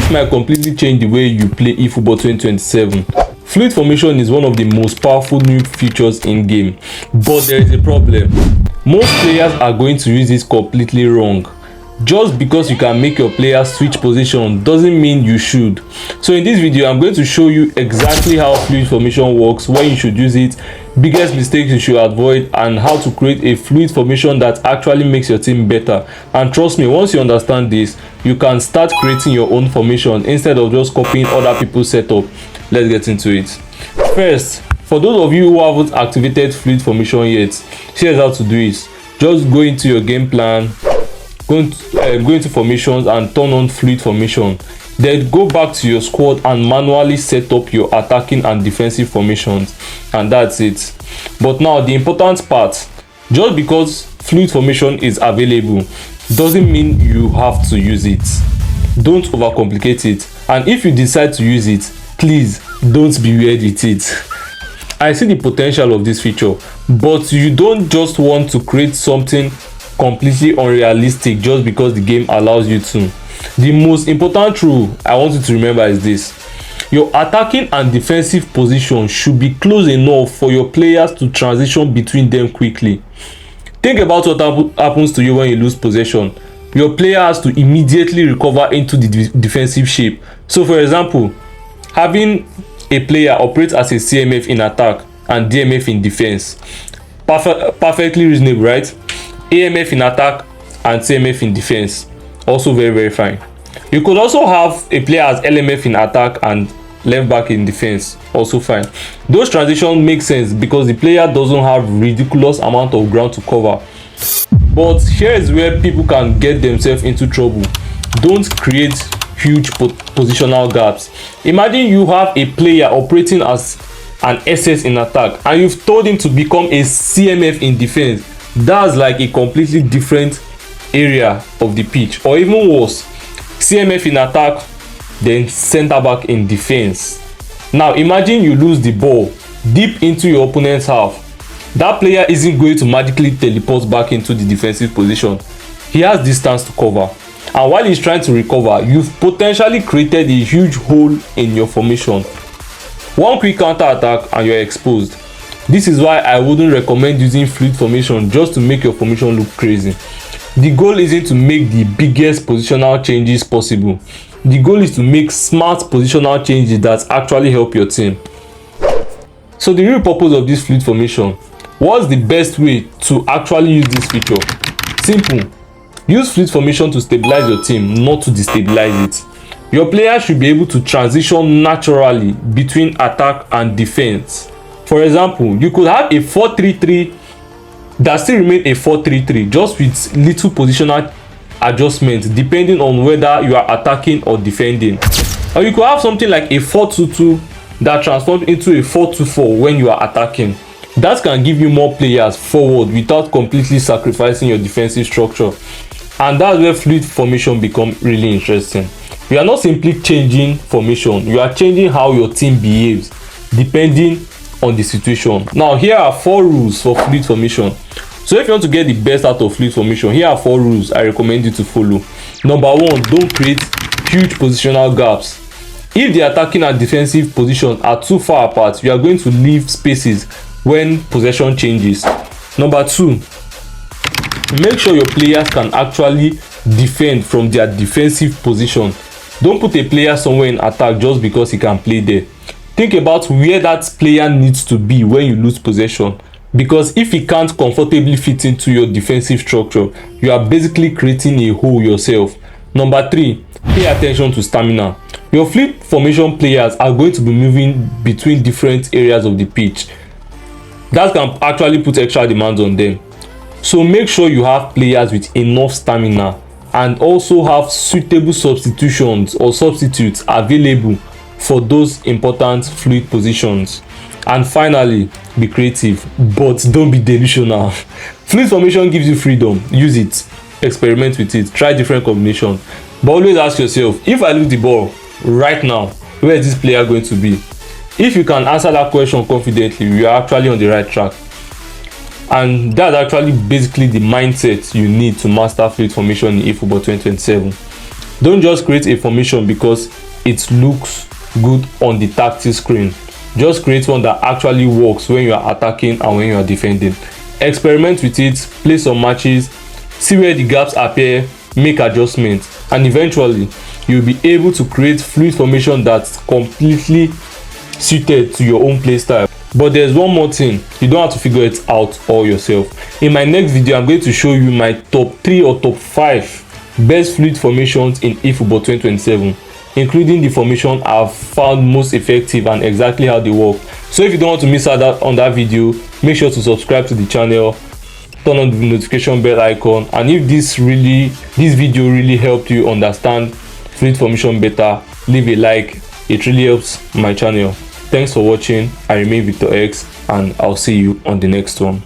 This might completely change the way you play eFootball 2027. Fluid formation is one of the most powerful new features in game, but there is a problem. Most players are going to use this completely wrong. Just because you can make your players switch position doesn't mean you should. So in this video, I'm going to show you exactly how fluid formation works, when you should use it, biggest mistakes you should avoid, and how to create a fluid formation that actually makes your team better. And trust me, once you understand this, you can start creating your own formation instead of just copying other people's setup. Let's get into it. First, for those of you who haven't activated fluid formation yet, here's how to do it. Just go into your game plan, go into formations and turn on fluid formation. Then go back to your squad and manually set up your attacking and defensive formations, and that's it. But now the important part, just because fluid formation is available doesn't mean you have to use it. Don't overcomplicate it, and if you decide to use it, please don't be weird with it. I see the potential of this feature, but you don't just want to create something completely unrealistic just because the game allows you to. The most important rule I want you to remember is this: your attacking and defensive position should be close enough for your players to transition between them quickly. Think about what happens to you when you lose possession. Your player has to immediately recover into the defensive shape. So for example, having a player operate as a CMF in attack and DMF in defense, perfectly reasonable, right? AMF in attack and CMF in defense, also very fine. You could also have a player as LMF in attack and left back in defense, also fine. Those transitions make sense because the player doesn't have ridiculous amount of ground to cover. But here is where people can get themselves into trouble. Don't create huge positional gaps. Imagine you have a player operating as an SS in attack and you've told him to become a CMF in defense. That's like a completely different area of the pitch. Or even worse, CMF in attack, then center back in defense. Now imagine you lose the ball deep into your opponent's half. That player isn't going to magically teleport back into the defensive position. He has distance to cover, and while he's trying to recover, you've potentially created a huge hole in your formation. One quick counter attack and you're exposed. This is why I wouldn't recommend using fluid formation just to make your formation look crazy. The goal isn't to make the biggest positional changes possible. The goal is to make smart positional changes that actually help your team. So the real purpose of this fluid formation, what's the best way to actually use this feature? Simple. Use fluid formation to stabilize your team, not to destabilize it. Your players should be able to transition naturally between attack and defense. For example, you could have a 4-3-3 that still remain a 4-3-3, just with little positional adjustments depending on whether you are attacking or defending. Or you could have something like a 4-2-2 that transforms into a 4-2-4 when you are attacking. That can give you more players forward without completely sacrificing your defensive structure. And that's where fluid formation becomes really interesting. You are not simply changing formation, you are changing how your team behaves depending on the situation. Now here are 4 rules for fluid formation. So if you want to get the best out of fluid formation, here are 4 rules I recommend you to follow. Number 1, don't create huge positional gaps. If the attacking and defensive positions are too far apart, you are going to leave spaces when possession changes. Number 2, make sure your players can actually defend from their defensive position. Don't put a player somewhere in attack just because he can play there. Think about where that player needs to be when you lose possession, because if he can't comfortably fit into your defensive structure, you are basically creating a hole yourself. Number 3, pay attention to stamina. Your fluid formation players are going to be moving between different areas of the pitch. That can actually put extra demands on them. So make sure you have players with enough stamina and also have suitable substitutions or substitutes available for those important fluid positions. And finally, be creative, but don't be delusional. Fluid formation gives you freedom. Use it, experiment with it, try different combinations, but always ask yourself, if I lose the ball right now, where is this player going to be? If you can answer that question confidently, you are actually on the right track. And that's actually basically the mindset you need to master fluid formation in eFootball 2027. Don't just create a formation because it looks good on the tactics screen. Just create one that actually works when you are attacking and when you are defending. Experiment with it, play some matches, see where the gaps appear, make adjustments, and eventually you'll be able to create fluid formation that's completely suited to your own play style. But there's one more thing, you don't have to figure it out all yourself. In my next video, I'm going to show you my top 3 or top 5 best fluid formations in eFootball 2027, including the formation I've found most effective and exactly how they work. So if you don't want to miss out on that video, make sure to subscribe to the channel, turn on the notification bell icon, and if this video really helped you understand fluid formation better, leave a like. It really helps my channel. Thanks for watching. I remain Victor X, and I'll see you on the next one.